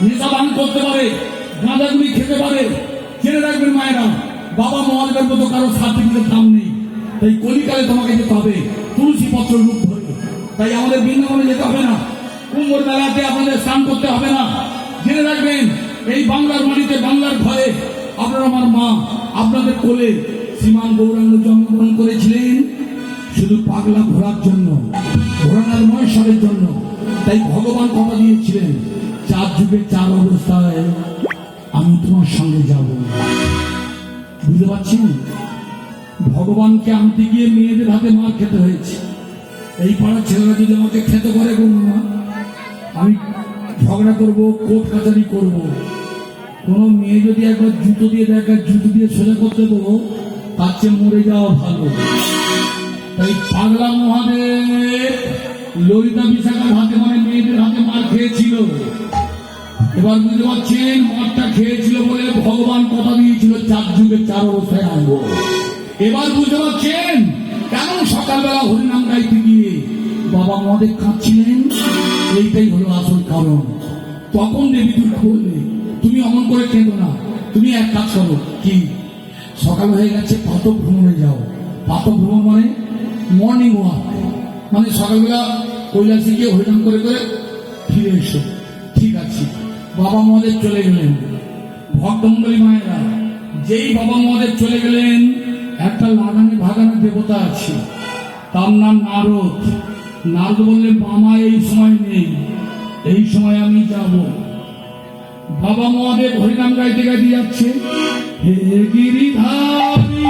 নেশা পান করতে পারে, গাঁজাগুলি খেতে পারে। জেনে রাখবেন মায়েরা, বাবা মহাদেবের মতো কারো সার্টিফিকেট দাম নেই। তাই কলিকালে তোমাকে যেতে হবে তুলসী পত্র রূপ ধরে। তাই আমাদের বৃন্দাবনে যেতে হবে না, কুম্ভর মেলাতে আপনাদের স্নান করতে হবে না। জেনে রাখবেন, এই বাংলার মাটিতে, বাংলার ঘরে আপনার আমার মা আপনাদের কোলে শ্রীমান গৌরাঙ্গ জন্মগ্রহণ করেছিলেন শুধু পাগলা ঘোরার জন্য, ঘোরানোর মহেশ্বরের জন্য। তাই ভগবান কথা দিয়েছিলেন, 4 যুগে 4 অবস্থায় আমি তোমার সঙ্গে যাব। বুঝতে পারছেন? ভগবানকে আনতে গিয়ে মেয়েদের হাতে মার খেতে হয়েছে। এই পাড়ার ছেলেরা যদি আমাকে খেতে করে না, আমি ঝগড়া করব, কোর্ট কাচারি করব। কোনো মেয়ে যদি একবার জুতো দিয়ে দেখে, জুতো দিয়ে সোজা করতে দেবো, তার চেয়ে মরে যাওয়া ভালো। তাই পাগলা মহাদেব ললিতা বিশাখার হাতে, মানে মেয়েদের হাতে মার খেয়েছিল। এবার বুঝতে পারছেন, মারটা খেয়েছিল বলে ভগবান কথা দিয়েছিল 4 যুগে 4 অবস্থায় আনবো। এবার বুঝতে পারছেন কেন সকালবেলা হরিনাম গাইতে গিয়ে বাবা মহাদেব কাঁদছিলেন? এইটাই হলো আসল কারণ। তখন দেবী দুর্গা বললে, তুমি অমন করে কেঁদো না, তুমি এক কাজ করো। কি? সকাল হয়ে গেছে, পাতক ভ্রমণে যাও। পাতক ভ্রমণ মানে মর্নিং ওয়াক, মানে সকালবেলা কৈলাসে গিয়ে হরিনাম করে করে ফিরে এসো। ঠিক আছে। বাবা মহাদেব চলে গেলেন। ভক্তমণ্ডলী মায়েরা, যেই বাবা মহাদেব চলে গেলেন, একটা লাগানে ভাগানে দেবতা আছে, তার নাম নারদ। নারদ বললেন, মামা এই সময় নেই, এই সময় আমি যাব। বাবা মহাদেব হরিনাম গাইতে গাইতে যাচ্ছে, হে গিরিধারী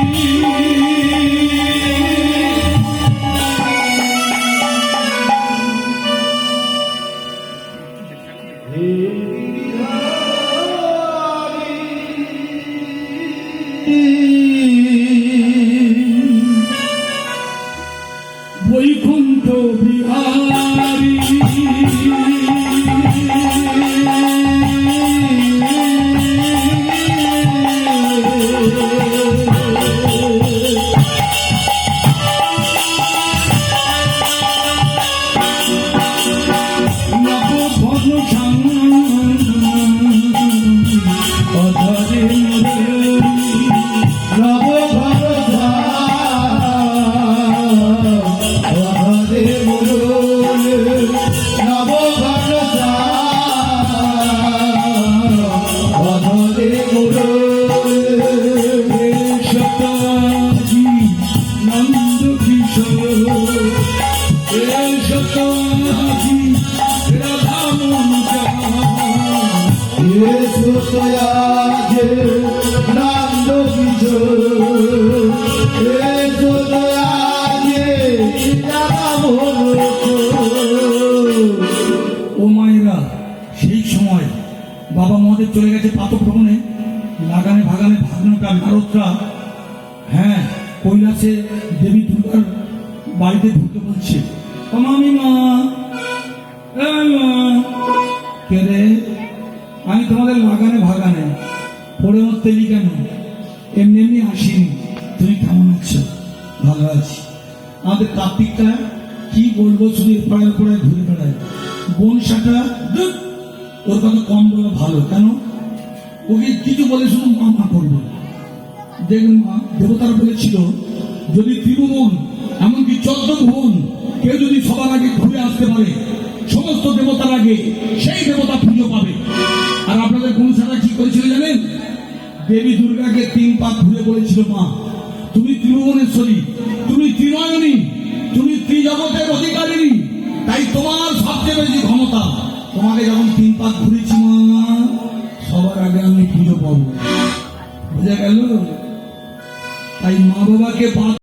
বৈকুণ্ঠ বিহারী ও মায়েরা, সেই সময় বাবা মহাদেব চলে গেছে পাতক ভ্রমণে। লাগানে ভাগানে ভাগনাটা নারদরা, হ্যাঁ, কৈলাসে দেবী দুর্গার বাড়িতে ঢুকতে বলছে। ও মামিমা, কে রে? আমি তোমাদের লাগানে ভাগানে পড়ে মরতেলি কেন? এমনি এমনি আসিনি। তুমি কেমন আছো? ভালো আছি। আমাদের কার্তিকটা কি বলবো, শুধু পড়ায় পড়ায় ঘুরে বেড়ায়। বনসাটা ওর কথা কম বলা ভালো। কেন? ওকে কিছু বলে শুধু মা করবো। দেখবেন মা, দেবতারা বলেছিল, যদি ত্রিভুবন এমনকি 14 ভুবন কেউ যদি সবার আগে ঘুরে আসতে পারে, সমস্ত দেবতার আগে, সেই দেবতা পুজো পাবে। আর আপনাদের বনসাটা কি করেছিল জানেন? দেবী দুর্গাকে 3 পাক ঘুরে বলেছিল, মা তুমি ত্রিভুবনেশ্বরী, তুমি ত্রিনয়নী, তুমি ত্রিজগতের অধিকারিণী, তাই তোমার সবচেয়ে বেশি ক্ষমতা। তোমাকে যখন 3 পাক ঘুরেছি মা, সবার আগে আমি পুজো পাবো। বুঝা গেল? তাই মা বাবাকে